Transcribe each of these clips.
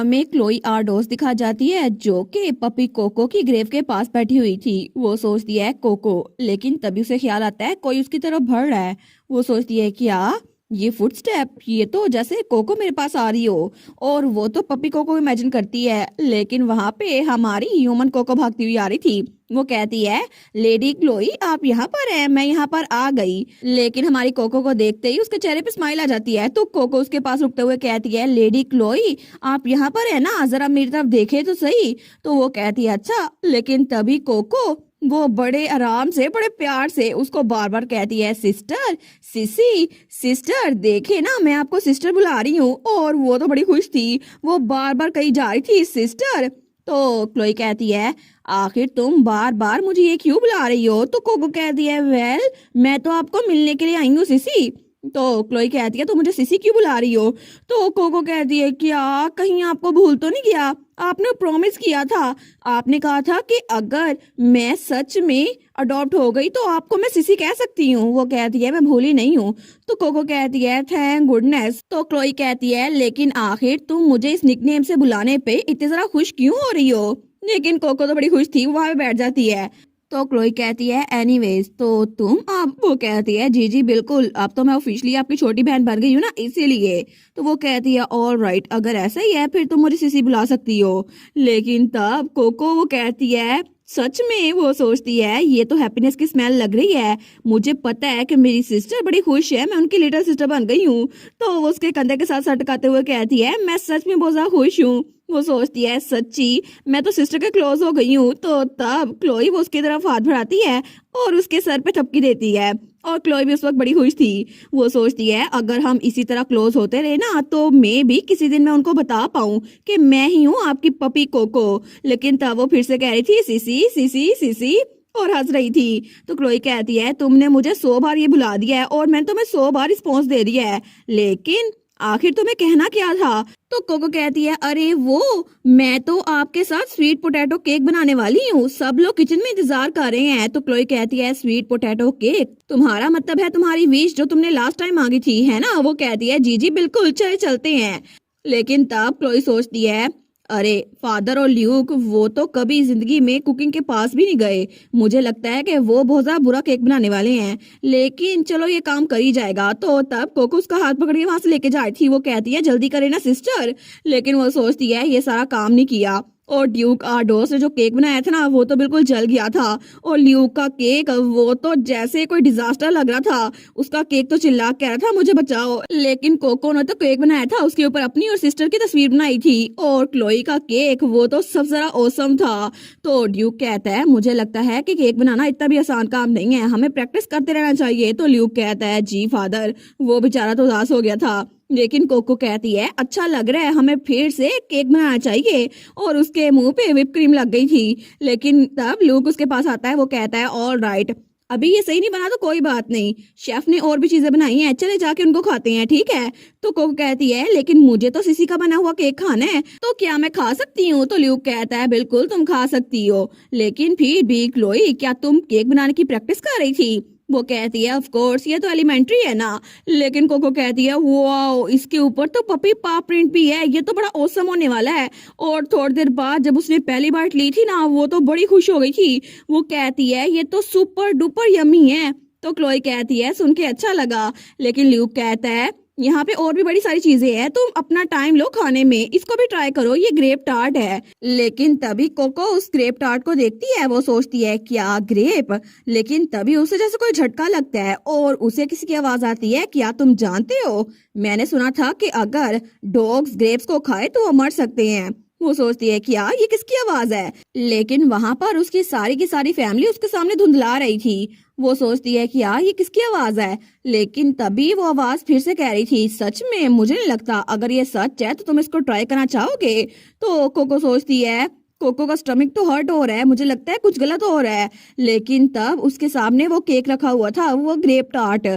हमें क्लोई आर्डोस दिखा जाती है जो कि पपी कोको की ग्रेव के पास बैठी हुई थी। वो सोचती है कोको, लेकिन तभी उसे ख्याल आता है कोई उसकी तरफ बढ़ रहा है। वो सोचती है क्या ये फुटस्टेप, ये तो जैसे कोको मेरे पास आ रही हो। और वो तो पपी कोको इमेजिन करती है, लेकिन वहां पे हमारी ह्यूमन कोको भागती हुई आ रही थी। वो कहती है लेडी क्लोई आप यहाँ पर हैं, मैं यहाँ पर आ गई। लेकिन हमारी कोको को देखते ही उसके चेहरे पे स्माइल आ जाती है, तो कोको उसके पास रुकते हुए कहती है लेडी क्लोई आप यहाँ पर है ना, जरा मेरी तरफ देखे तो सही। तो वो कहती है अच्छा। लेकिन तभी कोको वो बड़े आराम से बड़े प्यार से उसको बार बार कहती है सिस्टर, सिसी, सिस्टर देखे ना मैं आपको सिस्टर बुला रही हूँ। और वो तो बड़ी खुश थी, वो बार बार कही जा रही थी सिस्टर। तो क्लोई कहती है आखिर तुम बार बार मुझे ये क्यों बुला रही हो। तो कोको कहती है वेल मैं तो आपको मिलने के लिए आई हूँ सिसी। तो क्लोई कहती है तो मुझे सिसी क्यों बुला रही हो। तो कोको कहती है क्या कहीं आपको भूल तो नहीं गया, आपने प्रॉमिस किया था, आपने कहा था कि अगर मैं सच में अडॉप्ट हो गई तो आपको मैं सिसी कह सकती हूँ। वो कहती है मैं भूली नहीं हूँ। तो कोको कहती है थैंक गुडनेस। तो क्लोई कहती है लेकिन आखिर तुम मुझे इस निकनेम से बुलाने पे इतनी जरा खुश क्यों हो रही हो। लेकिन कोको तो बड़ी खुश थी, वो वहां पे बैठ जाती है। तो क्लोई कहती है एनीवेज तो तुम अब। वो कहती है जी जी बिल्कुल, अब तो मैं ऑफिशियली आपकी छोटी बहन बन गई हूँ ना इसीलिए। तो वो कहती है ऑल राइट अगर ऐसा ही है फिर तुम मुझे सिसी बुला सकती हो। लेकिन तब कोको वो कहती है सच में। वो सोचती है ये तो हैप्पीनेस की स्मेल लग रही है, मुझे पता है कि मेरी सिस्टर बड़ी खुश है, मैं उनकी लिटिल सिस्टर बन गई हूँ। तो वो उसके कंधे के साथ सटकाते हुए कहती है मैं सच में बहुत ज्यादा खुश हूँ। वो सोचती है सच्ची मैं तो सिस्टर के क्लोज हो गई हूँ। तो तब क्लोई वो उसकी तरफ हाथ बढ़ाती है और उसके सर पे थपकी देती है। और क्लोई भी उस वक्त बड़ी खुश थी। वो सोचती है अगर हम इसी तरह क्लोज होते रहे ना तो मैं भी किसी दिन मैं उनको बता पाऊं कि मैं ही हूँ आपकी पपी कोको। लेकिन तब वो फिर से कह रही थी सिसी सिसी सिसी और हंस रही थी। तो क्लोई कहती है तुमने मुझे 100 बार ये बुला दिया है और मैंने तुम्हें 100 बार रिस्पॉन्स दे दिया है, लेकिन आखिर तुम्हें कहना क्या था। तो कोको कहती है अरे वो मैं तो आपके साथ स्वीट पोटैटो केक बनाने वाली हूँ, सब लोग किचन में इंतजार कर रहे हैं। तो क्लोई कहती है स्वीट पोटैटो केक, तुम्हारा मतलब है तुम्हारी विश जो तुमने लास्ट टाइम मांगी थी है ना। वो कहती है जी जी बिल्कुल चले चलते हैं। लेकिन तब क्लोई सोचती है अरे फादर और ल्यूक वो तो कभी जिंदगी में कुकिंग के पास भी नहीं गए, मुझे लगता है कि वो बहुत ज्यादा बुरा केक बनाने वाले हैं, लेकिन चलो ये काम कर ही जाएगा। तो तब कोको उसका हाथ पकड़ के वहां से लेके जा रही थी। वो कहती है जल्दी करे ना सिस्टर। लेकिन वो सोचती है ये सारा काम नहीं किया। और ड्यूक आर्डोस ने जो केक बनाया था ना वो तो बिल्कुल जल गया था। और ल्यूक का केक वो तो जैसे कोई डिजास्टर लग रहा था, उसका केक तो चिल्ला कह रहा था मुझे बचाओ। लेकिन कोको ने तो केक बनाया था, उसके ऊपर अपनी और सिस्टर की तस्वीर बनाई थी। और क्लोई का केक वो तो सबसे ज्यादा औसम था। तो ड्यूक कहता है मुझे लगता है कि केक बनाना इतना भी आसान काम नहीं है, हमें प्रैक्टिस करते रहना चाहिए। तो ल्यूक कहता है जी फादर। वो बेचारा तो उदास हो गया था। लेकिन कोको कहती है अच्छा लग रहा है, हमें फिर से केक बनाना चाहिए। और उसके मुंह पे व्हिप क्रीम लग गई थी। लेकिन तब ल्यूक उसके पास आता है, वो कहता है ऑल राइट अभी ये सही नहीं बना तो कोई बात नहीं, शेफ ने और भी चीजें बनाई हैं, चले जाके उनको खाते हैं ठीक है। तो कोको कहती है लेकिन मुझे तो सिसी का बना हुआ केक खाना है, तो क्या मैं खा सकती हूँ। तो ल्यूक कहता है बिल्कुल तुम खा सकती हो, लेकिन फिर भी क्लोई क्या तुम केक बनाने की प्रैक्टिस कर रही थी। वो कहती है ऑफ कोर्स ये तो एलिमेंट्री है ना। लेकिन कोको कहती है वाओ इसके ऊपर तो पपी पा प्रिंट भी है, ये तो बड़ा औसम होने वाला है। और थोड़ी देर बाद जब उसने पहली बाइट ली थी ना वो तो बड़ी खुश हो गई थी। वो कहती है ये तो सुपर डुपर यम्मी है। तो क्लोई कहती है सुन के अच्छा लगा। लेकिन ल्यूक कहता है यहाँ पे और भी बड़ी सारी चीजें हैं, तुम अपना टाइम लो खाने में, इसको भी ट्राई करो, ये ग्रेप टार्ट है। लेकिन तभी कोको उस ग्रेप टार्ट को देखती है, वो सोचती है क्या ग्रेप। लेकिन तभी उसे जैसे कोई झटका लगता है और उसे किसी की आवाज आती है क्या तुम जानते हो मैंने सुना था कि अगर डॉग्स ग्रेप्स को खाए तो वो मर सकते हैं। वो सोचती है क्या ये किसकी आवाज है। लेकिन वहां पर उसकी सारी की सारी फैमिली उसके सामने धुंधला रही थी। वो सोचती है कि यार ये किसकी आवाज है। लेकिन तभी वो आवाज फिर से कह रही थी सच में मुझे नहीं लगता, अगर ये सच है तो तुम इसको ट्राई करना चाहोगे। तो कोको सोचती है कोको का स्टमक तो हर्ट हो रहा है, मुझे लगता है कुछ गलत हो रहा है। लेकिन तब उसके सामने वो केक रखा हुआ था, वो ग्रेप टार्ट।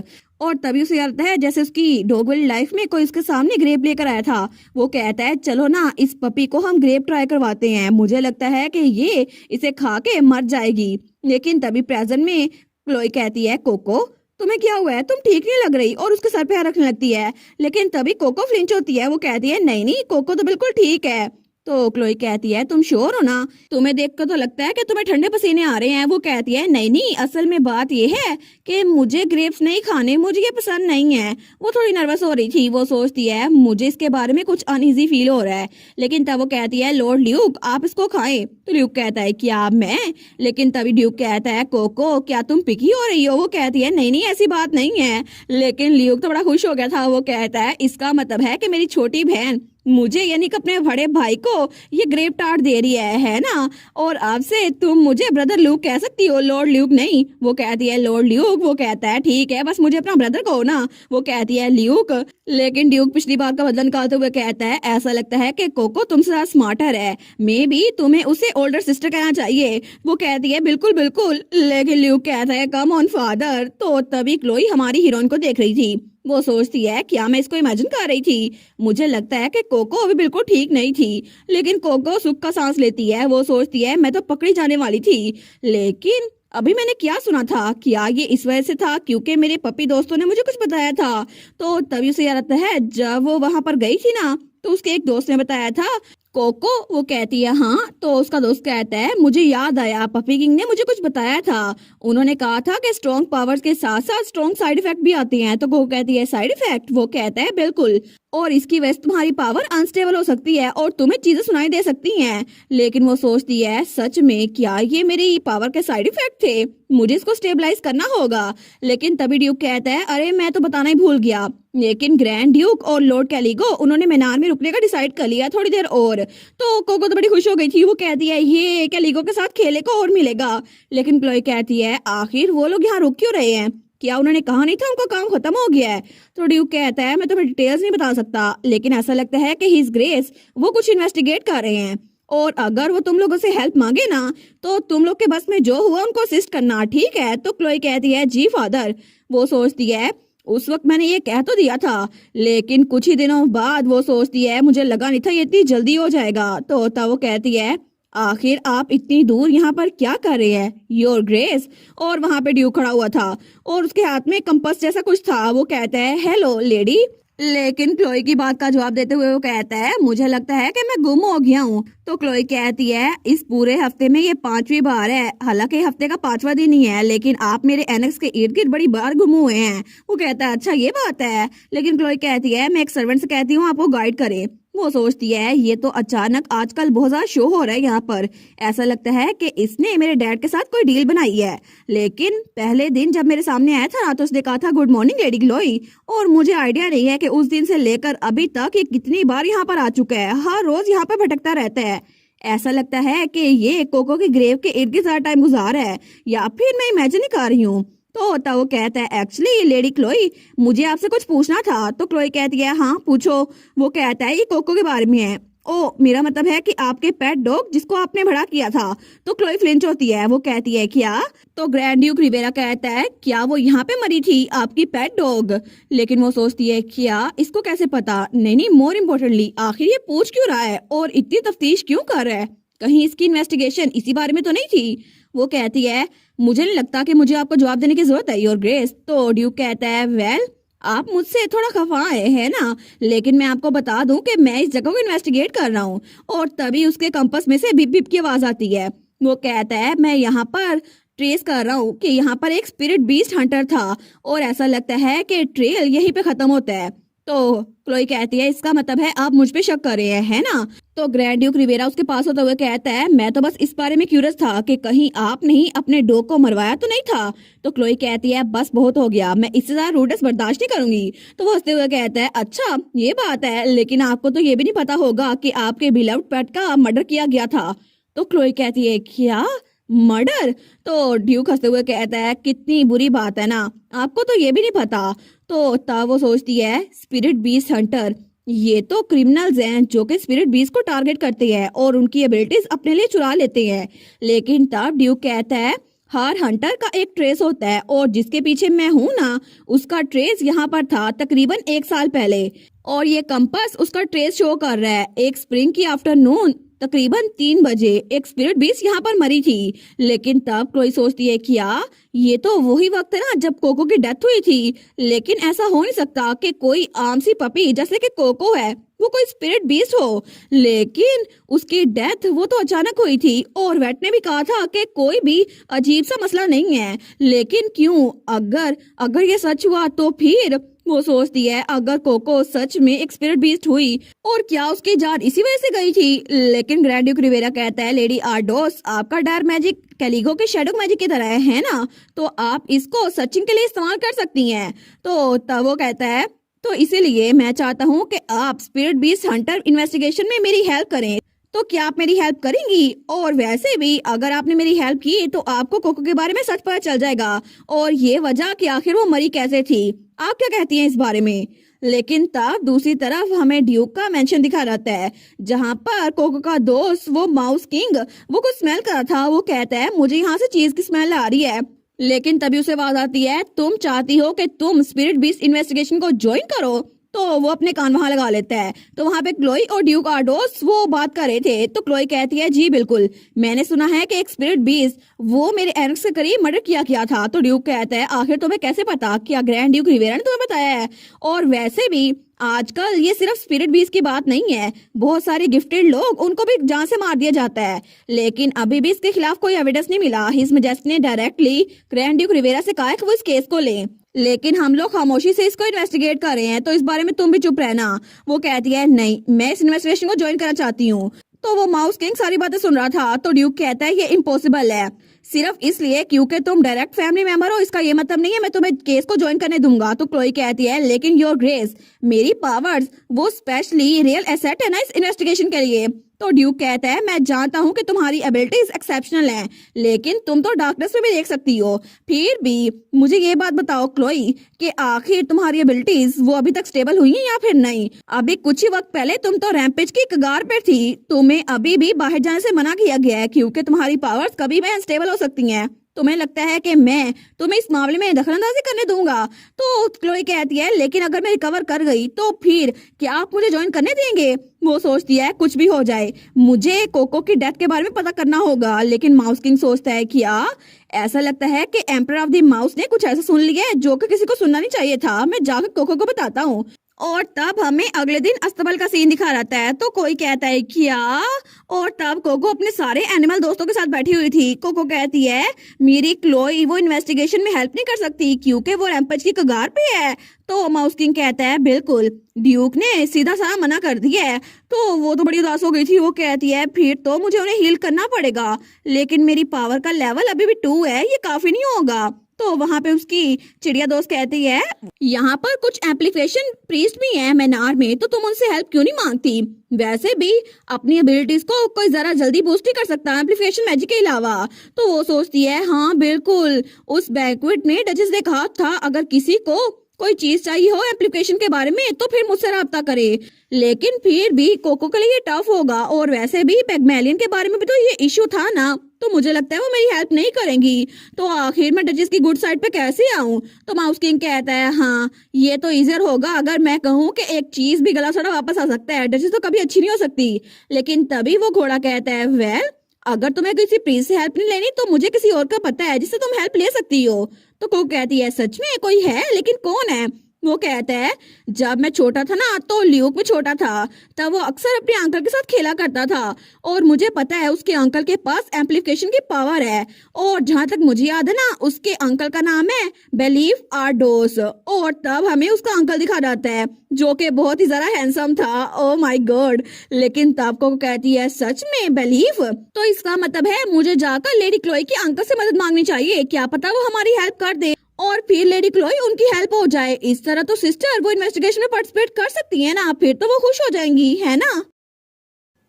और तभी उसे याद आता है जैसे उसकी डॉग वाली लाइफ में कोई उसके सामने ग्रेप लेकर आया था। वो कहता है चलो ना इस पपी को हम ग्रेप ट्राई करवाते हैं, मुझे लगता है कि ये इसे खा के मर जाएगी। लेकिन तभी प्रेजेंट में क्लोई कहती है कोको तुम्हें क्या हुआ है? तुम ठीक नहीं लग रही। और उसके सर पे हाथ रखने लगती है। लेकिन तभी कोको फ्लिंच होती है। वो कहती है नहीं नहीं, कोको तो बिल्कुल ठीक है। तो क्लोई कहती है तुम श्योर हो ना? तुम्हें देखकर तो लगता है कि तुम्हें ठंडे पसीने आ रहे हैं। वो कहती है नहीं नहीं, असल में बात ये है कि मुझे ग्रेप्स नहीं खाने, मुझे ये पसंद नहीं है। वो थोड़ी नर्वस हो रही थी। वो सोचती है मुझे इसके बारे में कुछ अनईजी फील हो रहा है। लेकिन तब वो कहती है लॉर्ड ल्यूक आप इसको खाएं। तो ल्यूक कहता है क्या मैं? लेकिन तभी ड्यूक कहता है कोको क्या तुम पिकी हो रही हो? वो कहती है नहीं नहीं, ऐसी बात नहीं है। लेकिन ल्यूक तो बड़ा खुश हो गया था। वो कहता है इसका मतलब है कि मेरी छोटी बहन मुझे यानी कि अपने बड़े भाई को ये ग्रेप टार्ट दे रही है ना? और अब से तुम मुझे ब्रदर ल्यूक कह सकती हो, लॉर्ड ल्यूक नहीं। वो कहती है लॉर्ड ल्यूक। वो कहता है ठीक है, बस मुझे अपना ब्रदर कहो ना। वो कहती है ल्यूक। लेकिन ड्यूक पिछली बार का बदला निकालते हुए कहता है ऐसा लगता है कि कोको तुमसे ज्यादा स्मार्टर है, मे बी तुम्हें उसे ओल्डर सिस्टर कहना चाहिए। वो कहती है बिल्कुल बिल्कुल। लेकिन ल्यूक कहता है कम ऑन फादर। तो तभी क्लोई हमारी हीरोइन को देख रही थी। वो सोचती है क्या मैं इसको इमेजिन कर रही थी? मुझे लगता है कि कोको अभी बिल्कुल ठीक नहीं थी। लेकिन कोको सुख का सांस लेती है। वो सोचती है मैं तो पकड़ी जाने वाली थी। लेकिन अभी मैंने क्या सुना था? क्या ये इस वजह से था क्योंकि मेरे पपी दोस्तों ने मुझे कुछ बताया था? तो तभी उसे याद आता है जब वो वहां पर गई थी ना, तो उसके एक दोस्त ने बताया था कोको। वो कहती है हाँ। तो उसका दोस्त कहता है मुझे याद आया, पपी किंग ने मुझे कुछ बताया था। उन्होंने कहा था कि स्ट्रॉन्ग पावर्स के साथ साथ स्ट्रॉन्ग साइड इफेक्ट भी आते हैं। तो कोको कहती है साइड इफेक्ट? वो कहता है बिल्कुल, और इसकी वजह से तुम्हारी पावर अनस्टेबल हो सकती है और तुम्हें चीजें सुनाई दे सकती हैं। लेकिन वो सोचती है सच में क्या ये मेरी पावर के साइड इफेक्ट थे? मुझे इसको स्टेबलाइज करना होगा। लेकिन तभी ड्यूक कहता है अरे मैं तो बताना ही भूल गया। लेकिन ग्रैंड ड्यूक और लॉर्ड कैलिगो उन्होंने मीनार में रुकने का डिसाइड कर लिया थोड़ी देर और। तो कोको तो बड़ी खुश हो गई थी। वो कहती है ये कैलिगो के साथ खेले को और मिलेगा। लेकिन क्लोई कहती है आखिर वो लोग यहाँ रुक क्यों रहे हैं? क्या उन्होंने कहा नहीं था उनका काम खत्म हो गया है? तो ड्यूक कहता है मैं तुम्हें डिटेल्स नहीं बता सकता, लेकिन ऐसा लगता है कि हिज ग्रेस वो कुछ इन्वेस्टिगेट कर रहे हैं। और अगर वो तुम लोगों से हेल्प मांगे ना तो तुम लोग के बस में जो हुआ उनको असिस्ट करना, ठीक है? तो क्लोई कहती है जी फादर। वो सोचती है उस वक्त मैंने ये कह तो दिया था, लेकिन कुछ ही दिनों बाद वो सोचती है मुझे लगा नहीं था ये इतनी जल्दी हो जाएगा। तो तब वो कहती है आखिर आप इतनी दूर यहाँ पर क्या कर रहे हैं योर ग्रेस? और वहां पे ड्यूक खड़ा हुआ था और उसके हाथ में कंपास जैसा कुछ था। वो कहता है हेलो लेडी। लेकिन क्लोई की बात का जवाब देते हुए वो कहता है मुझे लगता है कि मैं गुम हो गया हूँ। तो क्लोई कहती है इस पूरे हफ्ते में ये 5वीं बार है, हालांकि हफ्ते का 5वां दिन ही है, लेकिन आप मेरे एनेक्स के इर्द गिर्द बड़ी बार गुम हुए हैं। वो कहता है अच्छा ये बात है। लेकिन क्लोई कहती है मैं एक सर्वेंट से कहती हूँ आपको गाइड करे। वो सोचती है ये तो अचानक आजकल बहुत ज्यादा शो हो रहा है यहाँ पर, ऐसा लगता है कि इसने मेरे डैड के साथ कोई डील बनाई है। लेकिन पहले दिन जब मेरे सामने आया था ना तो उसने कहा था गुड मॉर्निंग लेडी क्लोई, और मुझे आइडिया नहीं है कि उस दिन से लेकर अभी तक ये कितनी बार यहाँ पर आ चुका है, हर रोज यहाँ पर भटकता रहता है। ऐसा लगता है कि ये कोको के ग्रेव के इर्द गिर्द ज्यादा टाइम गुजार है, या फिर मैं इमेजिन ही कर रही हूँ। तो वो कहता है एक्चुअली लेडी क्लोई मुझे आपसे कुछ पूछना था। तो क्लोई कहती है हाँ पूछो। वो कहता है ये कोको के बारे में है। ओ मेरा मतलब है कि आपके पेट डॉग जिसको आपने भड़ा किया था। तो क्लोई फ्लिंच होती है। वो कहती है क्या? तो ग्रैंड ड्यूक रिवेरा कहता है क्या वो यहाँ पे मरी थी आपकी पेट डॉग? लेकिन वो सोचती है क्या इसको कैसे पता? नहीं नहीं, मोर इम्पोर्टेंटली आखिर ये पूछ क्यों रहा है और इतनी तफ्तीश क्यों कर रहा है? कहीं इसकी इन्वेस्टिगेशन इसी बारे में तो नहीं थी? वो कहती है मुझे नहीं लगता कि मुझे आपको जवाब देने की जरूरत है योर ग्रेस। तो ड्यूक कहता है वेल आप मुझसे थोड़ा खफा है ना, लेकिन मैं आपको बता दूं कि मैं इस जगह को इन्वेस्टिगेट कर रहा हूँ। और तभी उसके कंपास में से बिप बिप की आवाज आती है। वो कहता है मैं यहाँ पर ट्रेस कर रहा हूँ कि यहाँ पर एक स्पिरिट बीस्ट हंटर था और ऐसा लगता है कि ट्रेल यहीं पे खत्म होता है। तो क्लोई कहती है इसका मतलब है आप मुझ पे शक कर रहे हैं है ना? तो ग्रैंड ड्यूक रिवेरा उसके पास होता हुआ कहता है मैं तो बस इस बारे में क्यूरियस था कि कहीं आप नहीं अपने डॉग को मरवाया तो नहीं था। तो क्लोई कहती है बस बहुत हो गया, मैं इससे ज्यादा रूडनेस बर्दाश्त नहीं करूंगी। तो वो हंसते हुए कहता है अच्छा ये बात है, लेकिन आपको तो ये भी नहीं पता होगा कि आपके बिलव्ड पेट का मर्डर किया गया था। तो क्लोई कहती है क्या मर्डर? तो ड्यूक हंसते हुए कहता है कितनी बुरी बात है ना, आपको तो ये भी नहीं पता। तो तब वो सोचती है स्पिरिट बीस्ट हंटर ये तो क्रिमिनल्स हैं जो कि स्पिरिट बीस्ट को टारगेट करते हैं और उनकी एबिलिटीज अपने लिए चुरा लेते हैं। लेकिन तब ड्यूक कहता है हर हंटर का एक ट्रेस होता है और जिसके पीछे मैं हूं ना उसका ट्रेस यहाँ पर था तकरीबन 1 साल पहले, और ये कंपास उसका ट्रेस शो कर रहा है एक स्प्रिंग की आफ्टरनून तकरीबन 3 बजे एक स्पिरिट बीस्ट यहाँ पर मरी थी। लेकिन तब क्लोई सोचती है क्या ये तो वही वक्त है ना जब कोको की डेथ हुई थी। लेकिन ऐसा हो नहीं सकता कि कोई आम सी पपी जैसे कि कोको है वो कोई स्पिरिट बीस्ट हो। लेकिन उसकी डेथ वो तो अचानक हुई थी और वेट ने भी कहा था कि कोई भी अजीब सा मसला नहीं है। लेकिन क्यों, अगर अगर ये सच हुआ तो फिर वो सोचती है अगर कोको सच में एक स्पिरिट बीस्ट हुई और क्या उसकी जान इसी वजह से गई थी। लेकिन ग्रैंड ड्यूक रिवेरा कहता है लेडी आर्डोस आपका डार्क मैजिक कैलिगो के शेडो मैजिक की तरह है ना, तो आप इसको सचिन के लिए इस्तेमाल कर सकती हैं। तो तब वो कहता है तो इसीलिए मैं चाहता हूँ कि आप स्पिरिट बीस्ट हंटर इन्वेस्टिगेशन में मेरी हेल्प करें। तो क्या आप मेरी हेल्प करेंगी? और वैसे भी अगर आपने मेरी हेल्प की तो आपको कोको के बारे में सच पता चल जाएगा और ये वजह कि आखिर वो मरी कैसे थी। आप क्या कहती हैं इस बारे में? लेकिन तब दूसरी तरफ हमें ड्यूक का मेंशन दिखा रहता है जहाँ पर कोको का दोस्त वो माउस किंग वो कुछ स्मेल कर रहा था। वो कहता है मुझे यहाँ से चीज की स्मेल आ रही है। लेकिन तभी उसे आवाज आती है तुम चाहती हो कि तुम स्पिरिट बीस्ट इन्वेस्टिगेशन को ज्वाइन करो। तो वो अपने कान वहां लगा लेता है। तो वहां पे क्लोई और ड्यूक आर्डोस वो बात कर रहे थे। तो क्लोई कहती है जी बिल्कुल, मैंने सुना है कि एक स्पिरिट बीस्ट वो मेरे एरिक्स के करीब मर्डर किया था। तो ड्यूक कहता है आखिर तुम्हें कैसे पता? क्या ग्रैंड ड्यूक रिवेरा ने तुम्हें बताया है? और वैसे भी आजकल ये सिर्फ स्पिरिट बीस्ट की बात नहीं है, बहुत सारे गिफ्टेड लोग उनको भी जान से मार दिया जाता है। लेकिन अभी भी इसके खिलाफ कोई एविडेंस नहीं मिला। हिज मैजेस्टी ने डायरेक्टली ग्रैंड ड्यूक रिवेरा से कहा है कि वो इस केस को लें, लेकिन हम लोग खामोशी से इसको इन्वेस्टिगेट कर रहे हैं, तो इस बारे में तुम भी चुप रहना। वो कहती है नहीं, मैं इस इन्वेस्टिगेशन को ज्वाइन करना चाहती हूँ। तो वो माउस किंग सारी बातें सुन रहा था। तो ड्यूक कहता है ये इम्पॉसिबल है, सिर्फ इसलिए क्योंकि तुम डायरेक्ट फैमिली मेंबर हो, इसका ये मतलब नहीं है मैं तुम्हें केस को ज्वाइन करने दूंगा। तो क्लोई कहती है लेकिन योर ग्रेस मेरी पावर्स वो स्पेशली रियल एसेट है ना इस इन्वेस्टिगेशन के लिए। तो ड्यूक कहता है मैं जानता हूँ कि तुम्हारी एबिलिटीज एक्सेप्शनल हैं, लेकिन तुम तो डार्कनेस में भी देख सकती हो। फिर भी मुझे ये बात बताओ क्लोई कि आखिर तुम्हारी एबिलिटीज वो अभी तक स्टेबल हुई हैं या फिर नहीं? अभी कुछ ही वक्त पहले तुम तो रैम्पेज की कगार पर थी, तुम्हें अभी भी बाहर जाने से मना किया गया है क्योंकि तुम्हारी पावर्स कभी भी अनस्टेबल हो सकती हैं। तुम्हें लगता है कि मैं तुम्हें इस मामले में दखलंदाजी करने दूंगा? तो क्लोई कहती है लेकिन अगर मैं रिकवर कर गई तो फिर क्या आप मुझे ज्वाइन करने देंगे? वो सोचती है कुछ भी हो जाए मुझे कोको की डेथ के बारे में पता करना होगा। लेकिन माउस किंग सोचता है क्या ऐसा लगता है कि एम्पर ऑफ द माउस ने कुछ ऐसा सुन लिया है जो कि किसी को सुनना नहीं चाहिए था। मैं जाकर कोको को बताता हूँ। और तब हमें अगले दिन अस्तबल का सीन दिखा रहता है। तो कोई कहता है क्या? और तब कोको अपने सारे एनिमल दोस्तों के साथ बैठी हुई थी। कोको कहती है मेरी क्लोई वो इन्वेस्टिगेशन में हेल्प नहीं कर सकती क्योंकि वो रैम्पेज की कगार पे है। तो माउस किंग कहता है बिल्कुल, ड्यूक ने सीधा साधा मना कर दिया है। तो वो तो बड़ी उदास हो गई थी। वो कहती है फिर तो मुझे उन्हें हील करना पड़ेगा, लेकिन मेरी पावर का लेवल अभी भी 2 है, ये काफी नहीं होगा। तो वहां पे उसकी चिड़िया दोस्त कहती है यहाँ पर कुछ एम्प्लीफिकेशन प्रीस्ट भी हैं मैनार में, तो तुम उनसे हेल्प क्यों नहीं मांगती? वैसे भी अपनी एबिलिटीज को कोई जरा जल्दी बूस्ट नहीं कर सकता एम्प्लीफिकेशन मैजिक के अलावा। तो वो सोचती है हाँ बिल्कुल, उस बैंक्वेट में डचेस ने कहा था अगर किसी को कोई चीज चाहिए हो एप्लीकेशन के बारे में तो फिर मुझसे राब्ता करे। लेकिन फिर भी कोको के लिए ये टफ होगा और वैसे भी पैगमेलियन के बारे में भी तो ये इश्यू था ना, तो मुझे लगता है वो मेरी हेल्प नहीं करेंगी। तो आखिर मैं डचेस की गुड साइड पे कैसे आऊं? तो माउस किंग कहता है हाँ ये तो इजियर होगा अगर मैं कहूँ कि एक चीज भी गला सड़ा वापस आ सकता है, डचेस तो कभी अच्छी नहीं हो सकती। लेकिन तभी वो घोड़ा कहता है वेल अगर तुम्हें किसी प्रीस्ट से हेल्प नहीं लेनी तो मुझे किसी और का पता है जिससे तुम हेल्प ले सकती हो। तो को कहती है सच में कोई है, लेकिन कौन है? वो कहता है जब मैं छोटा था ना तो ल्यूक में छोटा था, तब वो अक्सर अपने अंकल के साथ खेला करता था और मुझे पता है उसके अंकल के पास एम्प्लीफिकेशन की पावर है। और जहां तक मुझे याद है ना उसके अंकल का नाम है बेलीफ आर्डोस। और तब हमें उसका अंकल दिखा जाता है जो कि बहुत ही ज्यादा हैंडसम था। Oh my God. लेकिन तब को कहती है सच में बेलीफ? तो इसका मतलब है मुझे जाकर लेडी क्लोई के अंकल से मदद मांगनी चाहिए, क्या पता वो हमारी हेल्प कर दे और फिर लेडी क्लोई उनकी हेल्प हो जाए। इस तरह तो सिस्टर वो इन्वेस्टिगेशन में पार्टिसिपेट कर सकती है ना, फिर तो वो खुश हो जाएंगी, है ना।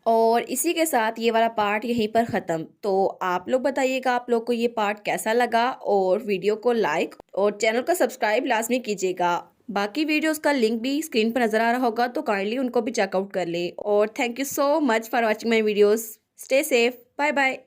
और इसी के साथ ये वाला पार्ट यहीं पर ख़त्म। तो आप लोग बताइएगा आप लोग को ये पार्ट कैसा लगा और वीडियो को लाइक और चैनल को सब्सक्राइब लाजमी कीजिएगा। बाकी वीडियोस का लिंक भी स्क्रीन पर नज़र आ रहा होगा तो काइंडली उनको भी चेकआउट कर ले। और thank you so much for watching my videos. Stay safe, bye bye.